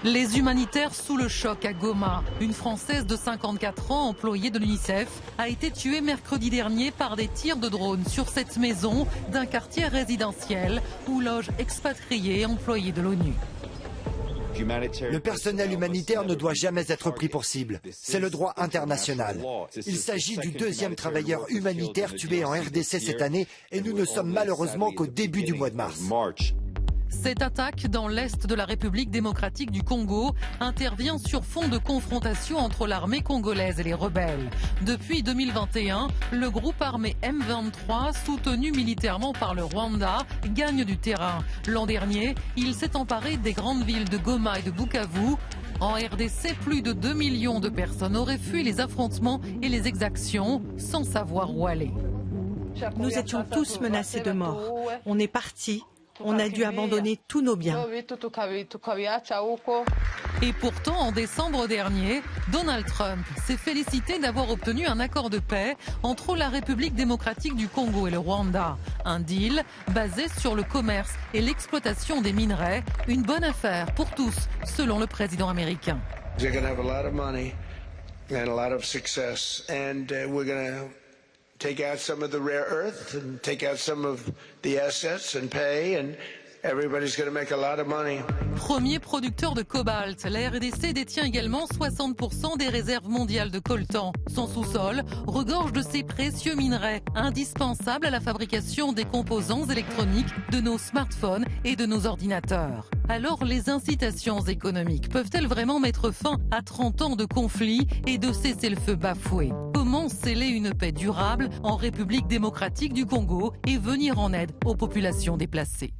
Les humanitaires sous le choc à Goma. Une Française de 54 ans, employée de l'UNICEF, a été tuée mercredi dernier par des tirs de drone sur cette maison d'un quartier résidentiel où logent expatriés et employés de l'ONU. Le personnel humanitaire ne doit jamais être pris pour cible. C'est le droit international. Il s'agit du deuxième travailleur humanitaire tué en RDC cette année et nous ne sommes malheureusement qu'au début du mois de mars. Cette attaque dans l'est de la République démocratique du Congo intervient sur fond de confrontation entre l'armée congolaise et les rebelles. Depuis 2021, le groupe armé M23, soutenu militairement par le Rwanda, gagne du terrain. L'an dernier, il s'est emparé des grandes villes de Goma et de Bukavu. En RDC, plus de 2 millions de personnes auraient fui les affrontements et les exactions sans savoir où aller. Nous étions tous menacés de mort. On est partis. On a dû abandonner tous nos biens. Et pourtant, en décembre dernier, Donald Trump s'est félicité d'avoir obtenu un accord de paix entre la République démocratique du Congo et le Rwanda. Un deal basé sur le commerce et l'exploitation des minerais. Une bonne affaire pour tous, selon le président américain. Take out some of the rare earth and take out some of the assets and pay, and everybody's going to make a lot of money. Premier producteur de cobalt, la RDC détient également 60% des réserves mondiales de coltan. Son sous-sol regorge de ces précieux minerais, indispensables à la fabrication des composants électroniques de nos smartphones et de nos ordinateurs. Alors les incitations économiques peuvent-elles vraiment mettre fin à 30 ans de conflits et de cessez-le-feu bafoués? Comment sceller une paix durable en République démocratique du Congo et venir en aide aux populations déplacées?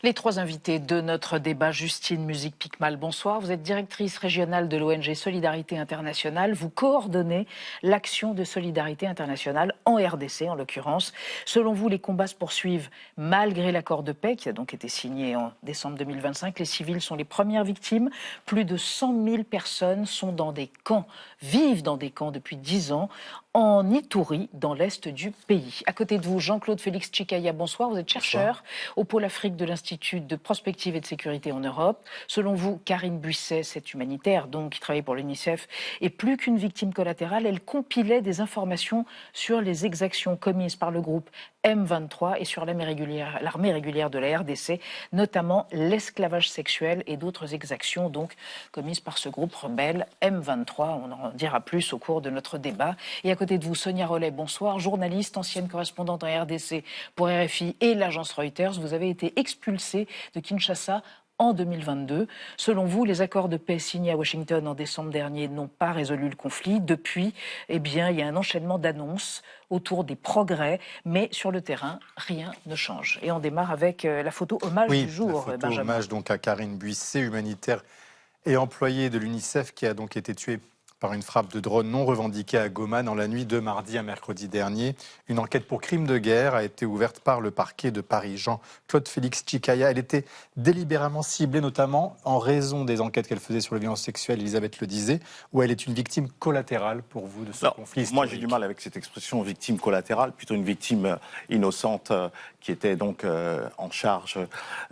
Les trois invités de notre débat, Justine Muzik-Pikmal, bonsoir. Vous êtes directrice régionale de l'ONG Solidarité Internationale. Vous coordonnez l'action de Solidarité Internationale en RDC, en l'occurrence. Selon vous, les combats se poursuivent malgré l'accord de paix qui a donc été signé en décembre 2025. Les civils sont les premières victimes. Plus de 100 000 personnes sont dans des camps, vivent dans des camps depuis 10 ans. En Ituri, dans l'est du pays. À côté de vous, Jean-Claude Félix Tchikaya, bonsoir. Vous êtes chercheur au pôle Afrique de l'Institut de prospective et de sécurité en Europe. Selon vous, Karine Buisset, cette humanitaire donc, qui travaille pour l'UNICEF, est plus qu'une victime collatérale. Elle compilait des informations sur les exactions commises par le groupe M23 et sur l'armée régulière de la RDC, notamment l'esclavage sexuel et d'autres exactions donc commises par ce groupe rebelle M23. On en dira plus au cours de notre débat. Et à côté de vous, Sonia Rollet, bonsoir, journaliste, ancienne correspondante en RDC pour RFI et l'agence Reuters. Vous avez été expulsée de Kinshasa en 2022. Selon vous, les accords de paix signés à Washington en décembre dernier n'ont pas résolu le conflit. Depuis, il y a un enchaînement d'annonces autour des progrès, mais sur le terrain, rien ne change. Et on démarre avec la photo hommage du jour, la photo Benjamin. Hommage donc à Karine Buisset, humanitaire et employée de l'UNICEF, qui a donc été tuée par une frappe de drone non revendiquée à Goma dans la nuit de mardi à mercredi dernier. Une enquête pour crime de guerre a été ouverte par le parquet de Paris. Jean-Claude Félix Tchikaya, elle était délibérément ciblée, notamment en raison des enquêtes qu'elle faisait sur les violences sexuelles, Elisabeth le disait, ou elle est une victime collatérale pour vous de ce conflit historique? Moi, j'ai du mal avec cette expression victime collatérale, plutôt une victime innocente qui était donc en charge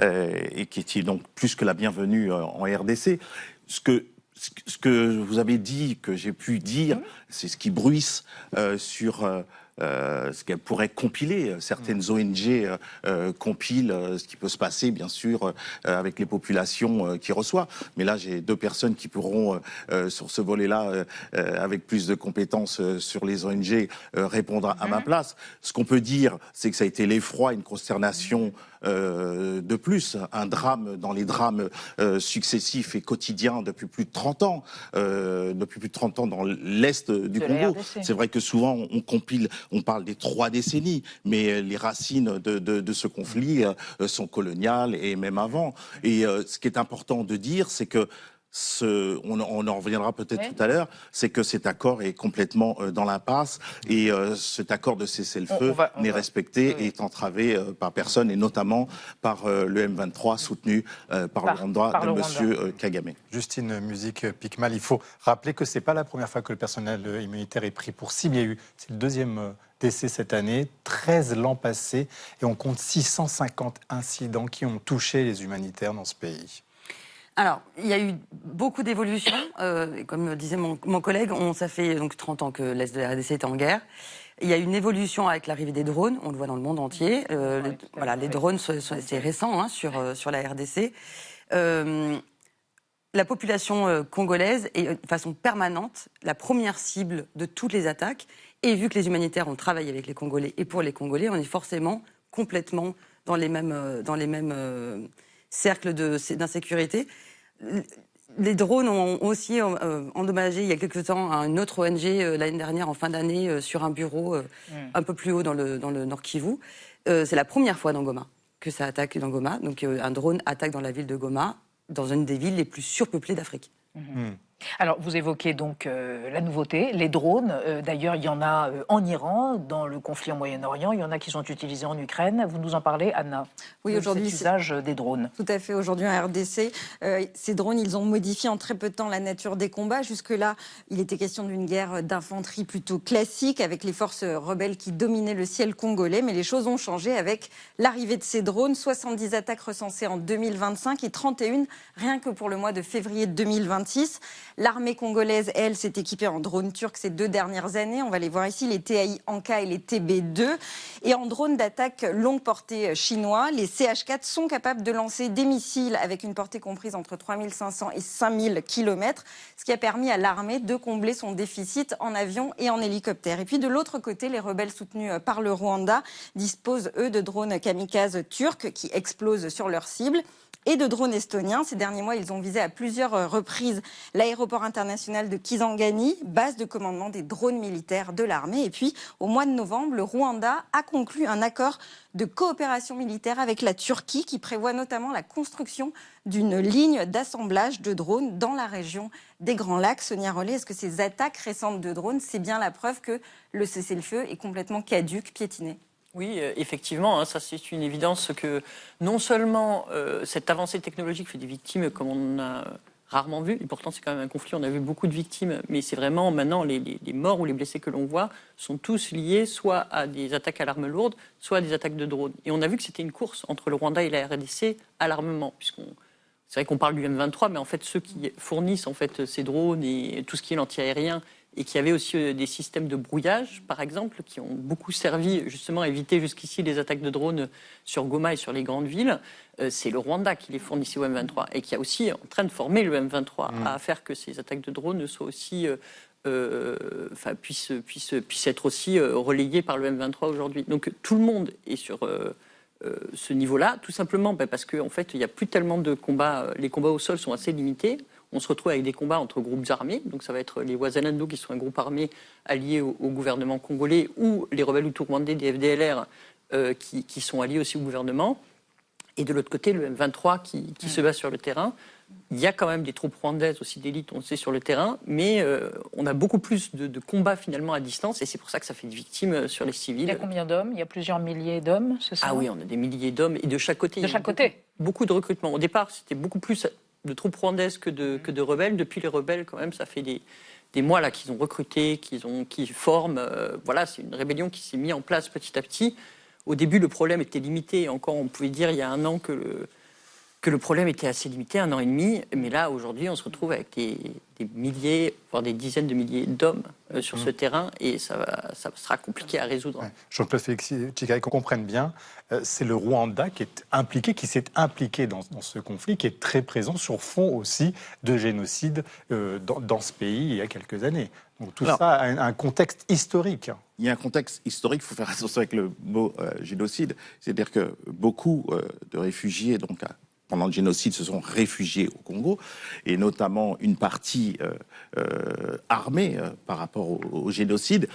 et qui était donc plus que la bienvenue en RDC. Ce que vous avez dit, que j'ai pu dire, c'est ce qui bruisse sur ce qu'elle pourrait compiler. Certaines ONG compilent ce qui peut se passer, bien sûr, avec les populations qui reçoivent. Mais là, j'ai deux personnes qui pourront, sur ce volet-là, avec plus de compétences sur les ONG, répondre à ma place. Ce qu'on peut dire, c'est que ça a été l'effroi, une consternation de plus, un drame dans les drames successifs et quotidiens depuis plus de 30 ans, dans l'Est du Congo. C'est vrai que souvent on parle des 3 décennies, mais les racines de ce conflit sont coloniales et même avant. Et ce qui est important de dire, c'est que on en reviendra peut-être tout à l'heure, c'est que cet accord est complètement dans l'impasse et cet accord de cessez-le-feu n'est respecté et est entravé par personne et notamment par le M23 soutenu par le Rwanda de M. Kagame. Justine Muzik-Pikmal, il faut rappeler que ce n'est pas la première fois que le personnel humanitaire est pris pour cible. Il y a eu, c'est le deuxième décès cette année, 13 l'an passé et on compte 650 incidents qui ont touché les humanitaires dans ce pays. Alors, il y a eu beaucoup d'évolutions. Comme disait mon collègue, ça fait donc 30 ans que l'Est de la RDC est en guerre. Il y a eu une évolution avec l'arrivée des drones, on le voit dans le monde entier. Les drones, c'est récent hein, sur la RDC. La population congolaise est de façon permanente la première cible de toutes les attaques. Et vu que les humanitaires ont travaillé avec les Congolais et pour les Congolais, on est forcément complètement dans les mêmes cercles d'insécurité. Les drones ont aussi endommagé il y a quelque temps une autre ONG l'année dernière en fin d'année sur un bureau un peu plus haut dans le Nord Kivu. C'est la première fois dans Goma que ça attaque dans Goma. Donc un drone attaque dans la ville de Goma, dans une des villes les plus surpeuplées d'Afrique. Alors, vous évoquez donc la nouveauté, les drones. D'ailleurs, il y en a en Iran, dans le conflit en Moyen-Orient. Il y en a qui sont utilisés en Ukraine. Vous nous en parlez, Anna? Oui, aujourd'hui, l'usage des drones. Tout à fait. Aujourd'hui, en RDC, ces drones, ils ont modifié en très peu de temps la nature des combats. Jusque-là, il était question d'une guerre d'infanterie plutôt classique, avec les forces rebelles qui dominaient le ciel congolais. Mais les choses ont changé avec l'arrivée de ces drones. 70 attaques recensées en 2025 et 31 rien que pour le mois de février 2026. L'armée congolaise, elle, s'est équipée en drones turcs ces 2 dernières années. On va les voir ici, les TAI Anka et les TB2. Et en drones d'attaque longue portée chinois, les CH4 sont capables de lancer des missiles avec une portée comprise entre 3500 et 5000 km, ce qui a permis à l'armée de combler son déficit en avion et en hélicoptère. Et puis de l'autre côté, les rebelles soutenus par le Rwanda disposent, eux, de drones kamikazes turcs qui explosent sur leur cible. Et de drones estoniens. Ces derniers mois, ils ont visé à plusieurs reprises l'aéroport international de Kisangani, base de commandement des drones militaires de l'armée. Et puis, au mois de novembre, le Rwanda a conclu un accord de coopération militaire avec la Turquie qui prévoit notamment la construction d'une ligne d'assemblage de drones dans la région des Grands Lacs. Sonia Rollet, est-ce que ces attaques récentes de drones, c'est bien la preuve que le cessez-le-feu est complètement caduc, piétiné ? Oui, effectivement, ça c'est une évidence que non seulement cette avancée technologique fait des victimes comme on a rarement vu, et pourtant c'est quand même un conflit, on a vu beaucoup de victimes, mais c'est vraiment maintenant les morts ou les blessés que l'on voit sont tous liés soit à des attaques à l'arme lourde, soit à des attaques de drones. Et on a vu que c'était une course entre le Rwanda et la RDC à l'armement, c'est vrai qu'on parle du M23, mais en fait ceux qui fournissent en fait ces drones et tout ce qui est l'anti-aérien, et qui avait aussi des systèmes de brouillage, par exemple, qui ont beaucoup servi justement à éviter jusqu'ici les attaques de drones sur Goma et sur les grandes villes. C'est le Rwanda qui les fournissait au M23 et qui a aussi en train de former le M23 à faire que ces attaques de drones soient aussi, puissent être aussi relayées par le M23 aujourd'hui. Donc tout le monde est sur ce niveau-là, tout simplement parce qu'en fait, il n'y a plus tellement de combats. Les combats au sol sont assez limités. On se retrouve avec des combats entre groupes armés, donc ça va être les Wazalendo qui sont un groupe armé allié au gouvernement congolais ou les rebelles hutus rwandais des FDLR qui sont alliés aussi au gouvernement. Et de l'autre côté, le M23 qui se bat sur le terrain. Il y a quand même des troupes rwandaises aussi d'élite, on le sait, sur le terrain, mais on a beaucoup plus de combats finalement à distance et c'est pour ça que ça fait des victimes sur les civils. Il y a combien d'hommes? Il y a plusieurs milliers d'hommes, c'est ça? Ah oui, on a des milliers d'hommes et de chaque côté. De chaque côté? Beaucoup de recrutement. Au départ, c'était beaucoup plus de troupes rwandaises que de rebelles. Depuis les rebelles, quand même, ça fait des mois là qu'ils ont recruté, qu'ils forment. Voilà, c'est une rébellion qui s'est mise en place petit à petit. Au début, le problème était limité. Encore, on pouvait dire il y a un an que le problème était assez limité, 1 an et demi. Mais là, aujourd'hui, on se retrouve avec des milliers, voire des dizaines de milliers d'hommes sur ce terrain. Et ça sera compliqué à résoudre. Ouais. Jean-Claude Félix Tshikai, qu'on comprenne bien, c'est le Rwanda qui est impliqué, qui s'est impliqué dans ce conflit, qui est très présent sur fond aussi de génocide dans ce pays il y a quelques années. Donc tout ça a un contexte historique. Il y a un contexte historique, il faut faire attention avec le mot génocide. C'est-à-dire que beaucoup de réfugiés, donc pendant le génocide, se sont réfugiés au Congo, et notamment une partie armée par rapport au génocide.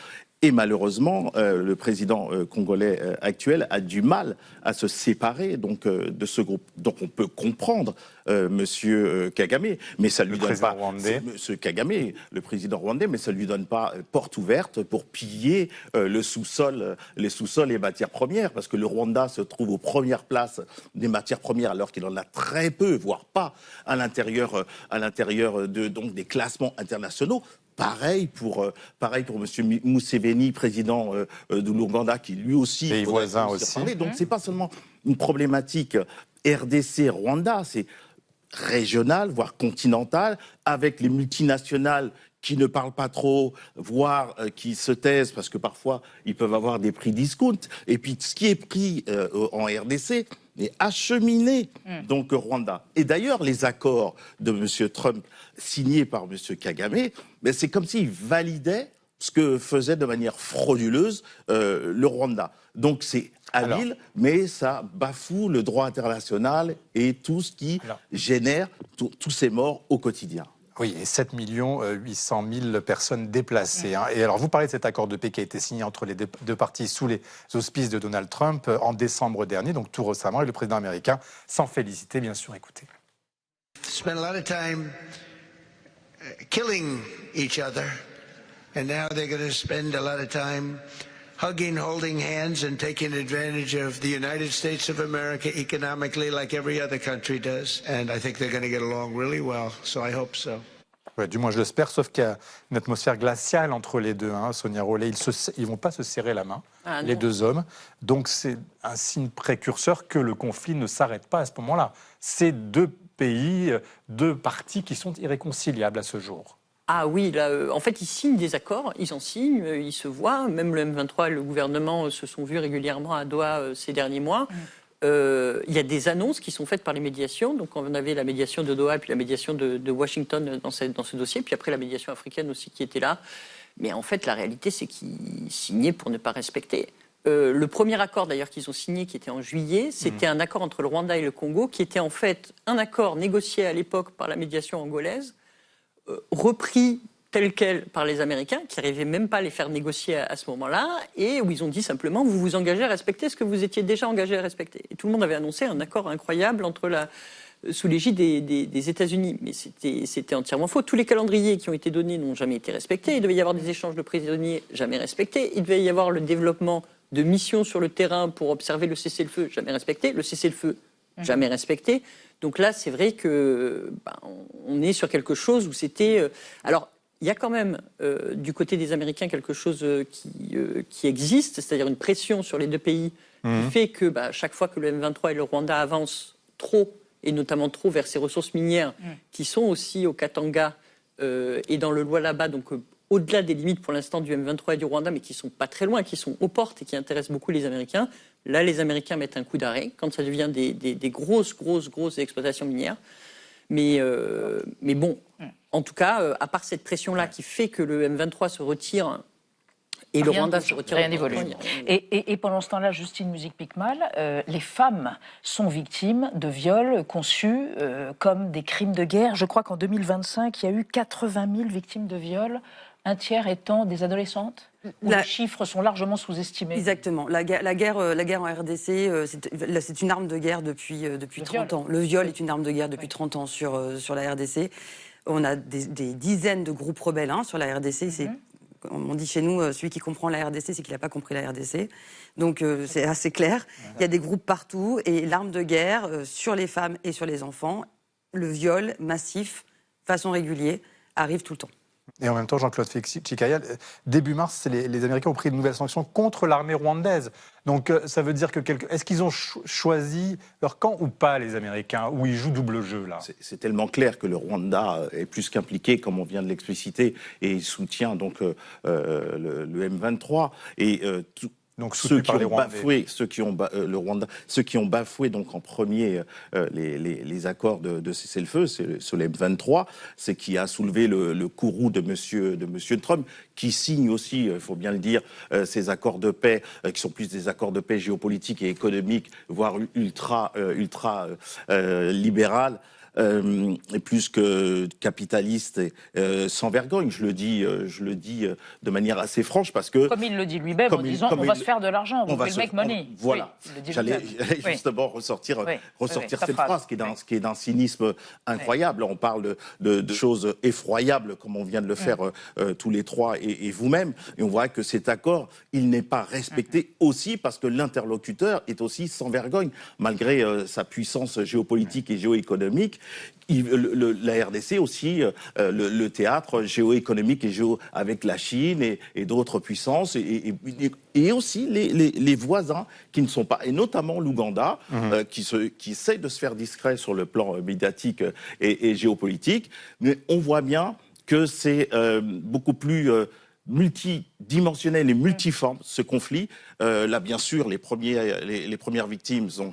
Et malheureusement, le président congolais actuel a du mal à se séparer de ce groupe. Donc on peut comprendre Monsieur Kagame, mais ça lui donne pas Monsieur Kagame, le président rwandais, mais ça lui donne pas porte ouverte pour piller les sous-sols et matières premières, parce que le Rwanda se trouve aux premières places des matières premières, alors qu'il en a très peu, voire pas, à l'intérieur donc des classements internationaux. Pareil pour M. Museveni, président de l'Ouganda, qui lui aussi... Pays voisins aussi. Donc c'est pas seulement une problématique RDC-Rwanda, c'est régionale, voire continentale, avec les multinationales qui ne parlent pas trop, voire qui se taisent, parce que parfois, ils peuvent avoir des prix discount. Et puis, ce qui est pris en RDC est acheminé donc au Rwanda. Et d'ailleurs, les accords de M. Trump signés par M. Kagame, ben, c'est comme s'il validait ce que faisait de manière frauduleuse le Rwanda. Donc c'est habile, mais ça bafoue le droit international et tout ce qui génère tous ces morts au quotidien. Oui, et 7 800 000 personnes déplacées. Hein. Et alors, vous parlez de cet accord de paix qui a été signé entre les deux parties sous les auspices de Donald Trump en décembre dernier, donc tout récemment, et le président américain s'en félicitait, bien sûr. Écoutez. Spent a lot of time killing each other, and now they're going to spend a lot of time hugging, holding hands, and taking advantage of the United States of America economically like every other country does. And I think they're going to get along really well, so I hope so. Ouais, du moins, je l'espère, sauf qu'il y a une atmosphère glaciale entre les deux, hein, Sonia Rollet. Ils ne vont pas se serrer la main, les deux hommes. Donc, c'est un signe précurseur que le conflit ne s'arrête pas à ce moment-là. C'est deux pays, deux parties qui sont irréconciliables à ce jour. Ah oui, là, en fait, ils signent des accords, ils en signent, ils se voient. Même le M23 et le gouvernement se sont vus régulièrement à Doha ces derniers mois. Il y a des annonces qui sont faites par les médiations. Donc, on avait la médiation de Doha, puis la médiation de Washington dans ce dossier, puis après la médiation africaine aussi qui était là. Mais en fait, la réalité, c'est qu'ils signaient pour ne pas respecter. Le premier accord, d'ailleurs, qu'ils ont signé, qui était en juillet, c'était un accord entre le Rwanda et le Congo, qui était en fait un accord négocié à l'époque par la médiation angolaise, repris tel quel par les Américains, qui n'arrivaient même pas à les faire négocier à ce moment-là, et où ils ont dit simplement, vous vous engagez à respecter ce que vous étiez déjà engagé à respecter. Et tout le monde avait annoncé un accord incroyable sous l'égide des États-Unis. Mais c'était entièrement faux. Tous les calendriers qui ont été donnés n'ont jamais été respectés. Il devait y avoir des échanges de prisonniers, jamais respectés. Il devait y avoir le développement de missions sur le terrain pour observer le cessez-le-feu, jamais respecté. Le cessez-le-feu, jamais respecté. Donc là, c'est vrai que on est sur quelque chose où c'était... alors, il y a quand même, du côté des Américains, quelque chose qui existe, c'est-à-dire une pression sur les deux pays qui fait que chaque fois que le M23 et le Rwanda avancent trop, et notamment trop vers ces ressources minières qui sont aussi au Katanga et dans le Lualaba, donc au-delà des limites pour l'instant du M23 et du Rwanda, mais qui ne sont pas très loin, qui sont aux portes et qui intéressent beaucoup les Américains. Là, les Américains mettent un coup d'arrêt quand ça devient des grosses exploitations minières. Mais bon, en tout cas, à part cette pression-là qui fait que le M23 se retire et le Rwanda se retire... Rien n'évolue. Et pendant ce temps-là, Justine Musique-Piquemal, les femmes sont victimes de viols conçus comme des crimes de guerre. Je crois qu'en 2025, il y a eu 80 000 victimes de viols, un tiers étant des adolescentes. Les chiffres sont largement sous-estimés. Exactement. La guerre en RDC, c'est une arme de guerre depuis 30 ans. Le viol est une arme de guerre depuis 30 ans sur la RDC. On a des dizaines de groupes rebelles sur la RDC. On dit chez nous, celui qui comprend la RDC, c'est qu'il n'a pas compris la RDC. Donc c'est assez clair. Il y a des groupes partout. Et l'arme de guerre sur les femmes et sur les enfants, le viol massif, façon régulière, arrive tout le temps. Et en même temps, Jean-Claude Chikaya, début mars, les Américains ont pris de nouvelles sanctions contre l'armée rwandaise. Donc ça veut dire que est-ce qu'ils ont choisi leur camp ou pas, les Américains, où ils jouent double jeu là? C'est tellement clair que le Rwanda est plus qu'impliqué, comme on vient de l'expliciter, et il soutient donc le M23 et donc ceux qui ont bafoué donc en premier les accords de cessez-le-feu, c'est le M23, c'est qui a soulevé le courroux de monsieur Trump, qui signe aussi, il faut bien le dire, ces accords de paix qui sont plus des accords de paix géopolitiques et économiques, voire ultra libéral. Et plus que capitaliste et sans vergogne, je le dis de manière assez franche, parce que comme il le dit lui-même, en disant on va se faire de l'argent, on va se make money. Voilà, oui, j'allais justement ressortir cette phrase qui est d'un cynisme incroyable. On parle de choses effroyables comme on vient de le faire tous les trois et vous-même, et on voit que cet accord il n'est pas respecté aussi parce que l'interlocuteur est aussi sans vergogne malgré sa puissance géopolitique et géoéconomique. La RDC aussi, le théâtre géoéconomique avec la Chine et d'autres puissances, et aussi les voisins qui ne sont pas, et notamment l'Ouganda, qui essaie de se faire discret sur le plan médiatique et géopolitique, mais on voit bien que c'est beaucoup plus multidimensionnel et multiforme, ce conflit. Là, bien sûr, les premières victimes sont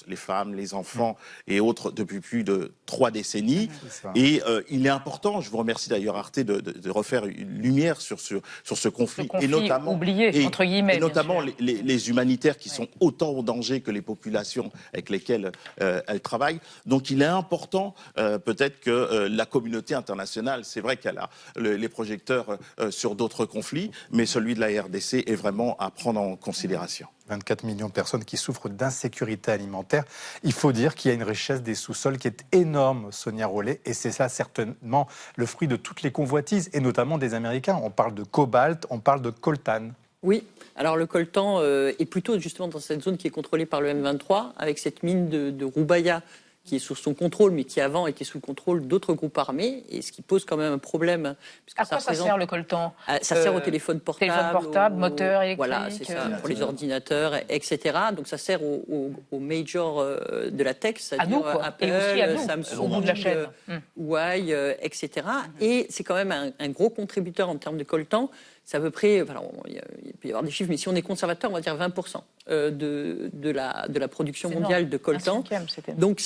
les femmes, les enfants et autres depuis plus de 3 décennies. Et il est important, je vous remercie d'ailleurs Arte de refaire une lumière sur ce conflit. Et notamment, oublié, entre guillemets, et notamment les humanitaires qui sont autant au danger que les populations avec lesquelles elles travaillent. Donc il est important peut-être que la communauté internationale, c'est vrai qu'elle a les projecteurs sur d'autres conflits, mais celui de la RDC est vraiment à prendre en considération. 24 millions de personnes qui souffrent d'insécurité alimentaire. Il faut dire qu'il y a une richesse des sous-sols qui est énorme, Sonia Rollet, et c'est ça certainement le fruit de toutes les convoitises, et notamment des Américains. On parle de cobalt, on parle de coltan. Oui, alors le coltan est plutôt justement dans cette zone qui est contrôlée par le M23, avec cette mine de Roubaïa qui est sous son contrôle, mais qui avant était sous le contrôle d'autres groupes armés, et ce qui pose quand même un problème. À quoi ça sert le coltan? Ça sert au téléphone portable, moteur électrique. Voilà, c'est ça, pour les ordinateurs, etc. Donc ça sert aux majors de la tech, c'est-à-dire Apple, Samsung, au bout de la chaîne. Huawei, etc. Et c'est quand même un gros contributeur en termes de coltan. C'est à peu près, il peut y avoir des chiffres, mais si on est conservateur, on va dire 20% de la production mondiale de coltan. Donc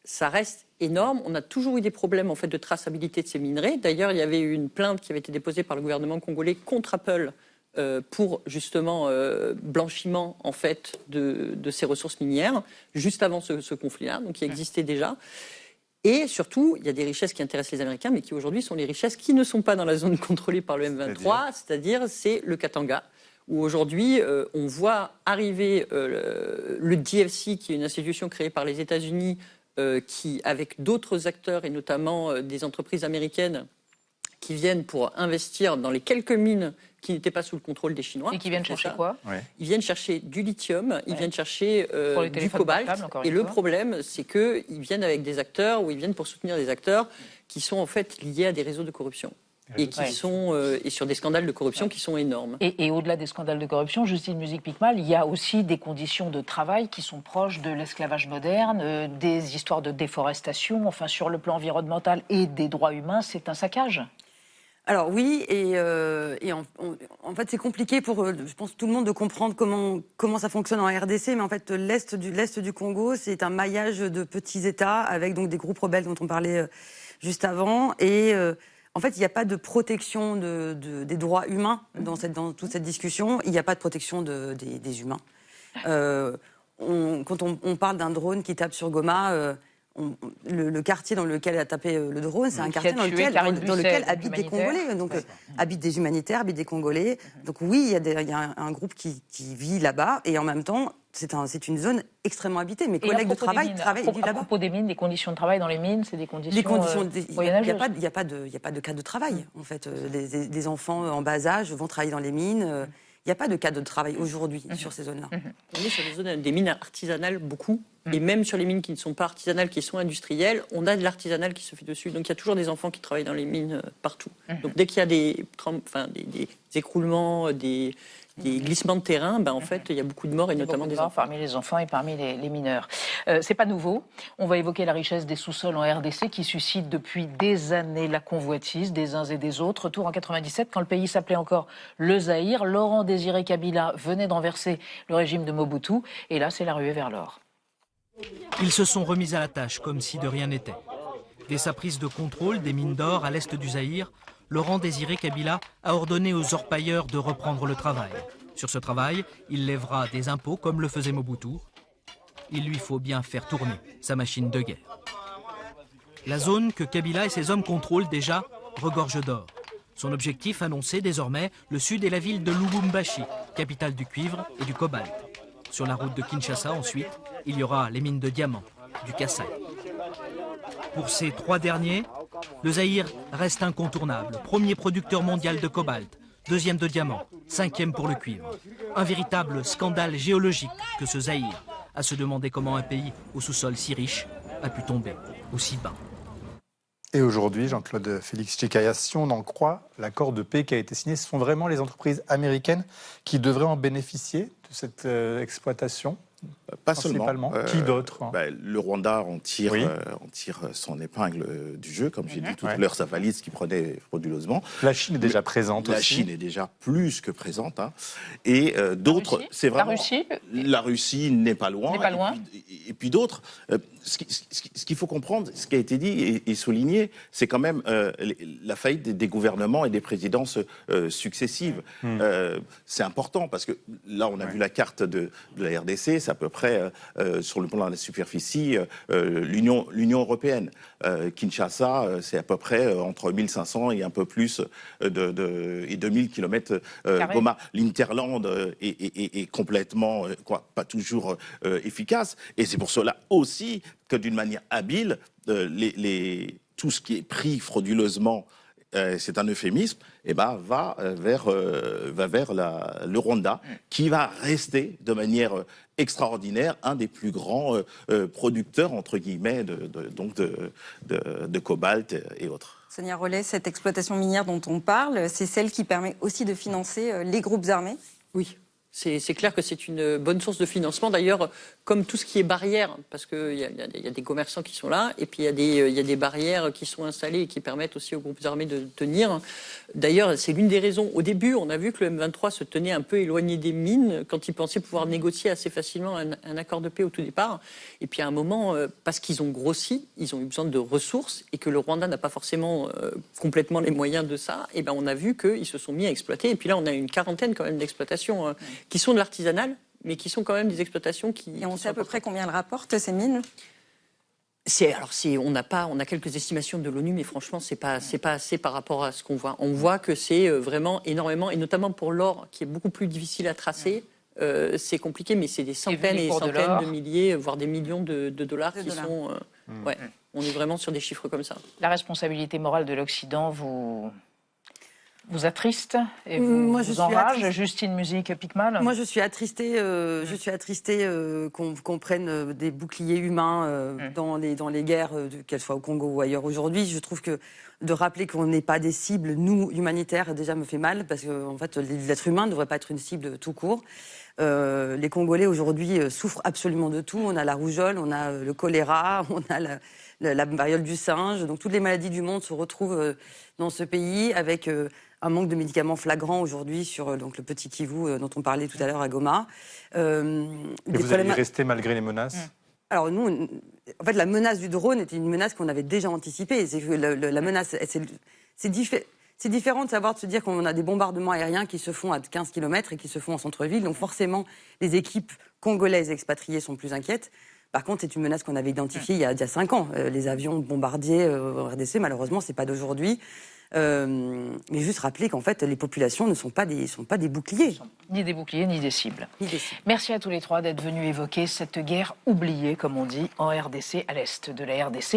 ça reste énorme. On a toujours eu des problèmes en fait de traçabilité de ces minerais. D'ailleurs, il y avait eu une plainte qui avait été déposée par le gouvernement congolais contre Apple pour justement blanchiment en fait de ces ressources minières juste avant ce conflit-là, donc qui existait déjà. Et surtout, il y a des richesses qui intéressent les Américains, mais qui aujourd'hui sont les richesses qui ne sont pas dans la zone contrôlée par le M23, c'est-à-dire c'est le Katanga, où aujourd'hui on voit arriver le DFC, qui est une institution créée par les États-Unis, qui, avec d'autres acteurs et notamment des entreprises américaines, qui viennent pour investir dans les quelques mines qui n'étaient pas sous le contrôle des Chinois. Et qui viennent chercher quoi? Ils viennent chercher du lithium, ils viennent chercher du cobalt. Et le problème, c'est qu'ils viennent avec des acteurs, ou ils viennent pour soutenir des acteurs qui sont en fait liés à des réseaux de corruption. Et qui sont et sur des scandales de corruption qui sont énormes. Et au-delà des scandales de corruption, Justine Musique-Picmal, il y a aussi des conditions de travail qui sont proches de l'esclavage moderne, des histoires de déforestation, enfin sur le plan environnemental et des droits humains, c'est un saccage. Alors oui, et en fait c'est compliqué pour, je pense, tout le monde de comprendre comment ça fonctionne en RDC, mais en fait l'est du Congo, c'est un maillage de petits États avec donc des groupes rebelles dont on parlait juste avant, et en fait il n'y a pas de protection des droits humains dans toute cette discussion, il n'y a pas de protection des humains. Quand on parle d'un drone qui tape sur Goma, le quartier dans lequel a tapé le drone, c'est un quartier dans lequel habitent des Congolais, donc habitent des humanitaires, habitent des Congolais. Donc oui, il y a un groupe qui vit là-bas, et en même temps, c'est une zone extrêmement habitée. Mes collègues de travail travaillent là-bas. À propos des mines, les conditions de travail dans les mines, c'est des conditions moyenâgeuses. Il n'y a pas de cadre de travail. En fait, des enfants en bas âge vont travailler dans les mines. Il n'y a pas de cadre de travail aujourd'hui sur ces zones-là. On est sur des mines artisanales, beaucoup. Et même sur les mines qui ne sont pas artisanales, qui sont industrielles, on a de l'artisanal qui se fait dessus. Donc il y a toujours des enfants qui travaillent dans les mines partout. Donc dès qu'il y a des écroulements, des glissements de terrain, en fait, il y a beaucoup de morts, et notamment des enfants. Parmi les enfants et parmi les mineurs. C'est pas nouveau. On va évoquer la richesse des sous-sols en RDC qui suscite depuis des années la convoitise des uns et des autres. Retour en 97, quand le pays s'appelait encore le Zaïre, Laurent Désiré Kabila venait de renverser le régime de Mobutu. Et là, c'est la ruée vers l'or. Ils se sont remis à la tâche comme si de rien n'était. Dès sa prise de contrôle des mines d'or à l'est du Zaïre, Laurent Désiré Kabila a ordonné aux orpailleurs de reprendre le travail. Sur ce travail, il lèvera des impôts comme le faisait Mobutu. Il lui faut bien faire tourner sa machine de guerre. La zone que Kabila et ses hommes contrôlent déjà regorge d'or. Son objectif annoncé désormais, le sud et la ville de Lubumbashi, capitale du cuivre et du cobalt. Sur la route de Kinshasa ensuite, il y aura les mines de diamants, du Kassai. Pour ces 3 derniers, le Zaïre reste incontournable. Premier producteur mondial de cobalt, 2e de diamant, 5e pour le cuivre. Un véritable scandale géologique que ce Zaïre, à se demander comment un pays au sous-sol si riche a pu tomber aussi bas. Et aujourd'hui, Jean-Claude Félix Tchekayas, si on en croit, l'accord de paix qui a été signé, ce sont vraiment les entreprises américaines qui devraient en bénéficier de cette exploitation? Pas seulement. Qui d'autre? Le Rwanda en tire son épingle du jeu, comme j'ai dit tout à l'heure, sa valise qui prenait frauduleusement. La Chine est déjà présente aussi. La Chine est déjà plus que présente. Et d'autres, c'est vraiment... La Russie n'est pas loin. Et puis d'autres. Ce qu'il faut comprendre, ce qui a été dit et souligné, c'est quand même la faillite des gouvernements et des présidences successives. C'est important parce que là, on a vu la carte de la RDC, c'est à peu près, sur le plan de la superficie, l'Union européenne. Kinshasa, c'est à peu près entre 1500 et un peu plus et 2000 km. Goma, l'Interland est complètement, pas toujours efficace. Et c'est pour cela aussi que d'une manière habile, tout ce qui est pris frauduleusement, c'est un euphémisme, va vers le Rwanda, qui va rester de manière extraordinaire un des plus grands producteurs, entre guillemets, de cobalt et autres. Sonia Rollet, cette exploitation minière dont on parle, c'est celle qui permet aussi de financer les groupes armés? Oui. C'est clair que c'est une bonne source de financement. D'ailleurs, comme tout ce qui est barrière, parce qu'il y a des commerçants qui sont là, et puis il y a des barrières qui sont installées et qui permettent aussi aux groupes armés de tenir. D'ailleurs, c'est l'une des raisons. Au début, on a vu que le M23 se tenait un peu éloigné des mines quand ils pensaient pouvoir négocier assez facilement un accord de paix au tout départ. Et puis à un moment, parce qu'ils ont grossi, ils ont eu besoin de ressources et que le Rwanda n'a pas forcément complètement les moyens de ça, et on a vu qu'ils se sont mis à exploiter. Et puis là, on a une quarantaine quand même d'exploitations qui sont de l'artisanal, mais qui sont quand même des exploitations qui... Et on sait à peu près combien elles rapportent, ces mines? On a quelques estimations de l'ONU, mais franchement, c'est pas assez par rapport à ce qu'on voit. On voit que c'est vraiment énormément, et notamment pour l'or, qui est beaucoup plus difficile à tracer. C'est compliqué, mais c'est des centaines et centaines de milliers, voire des millions de dollars qui sont... on est vraiment sur des chiffres comme ça. La responsabilité morale de l'Occident vous attriste et vous enrage, Justine Musique-Piquemal? Moi, je suis attristée, qu'on prenne des boucliers humains dans les guerres, qu'elles soient au Congo ou ailleurs aujourd'hui. Je trouve que de rappeler qu'on n'est pas des cibles, nous, humanitaires, déjà me fait mal, parce qu'en fait, l'être humain ne devrait pas être une cible tout court. Les Congolais, aujourd'hui, souffrent absolument de tout. On a la rougeole, on a le choléra, on a la variole du singe. Donc, toutes les maladies du monde se retrouvent dans ce pays, avec... un manque de médicaments flagrant aujourd'hui sur le petit Kivu dont on parlait tout à l'heure à Goma. Et vous allez y rester malgré les menaces? Alors nous, en fait, la menace du drone était une menace qu'on avait déjà anticipée. C'est que la menace, c'est différent de savoir, de se dire qu'on a des bombardements aériens qui se font à 15 km et qui se font en centre-ville. Donc forcément, les équipes congolaises expatriées sont plus inquiètes. Par contre, c'est une menace qu'on avait identifiée il y a 5 ans. Les avions bombardiers en RDC, malheureusement, c'est pas d'aujourd'hui. Mais juste rappeler qu'en fait, les populations ne sont pas des boucliers. Ni des boucliers, ni des cibles. Merci à tous les trois d'être venus évoquer cette guerre oubliée, comme on dit, en RDC, à l'est de la RDC.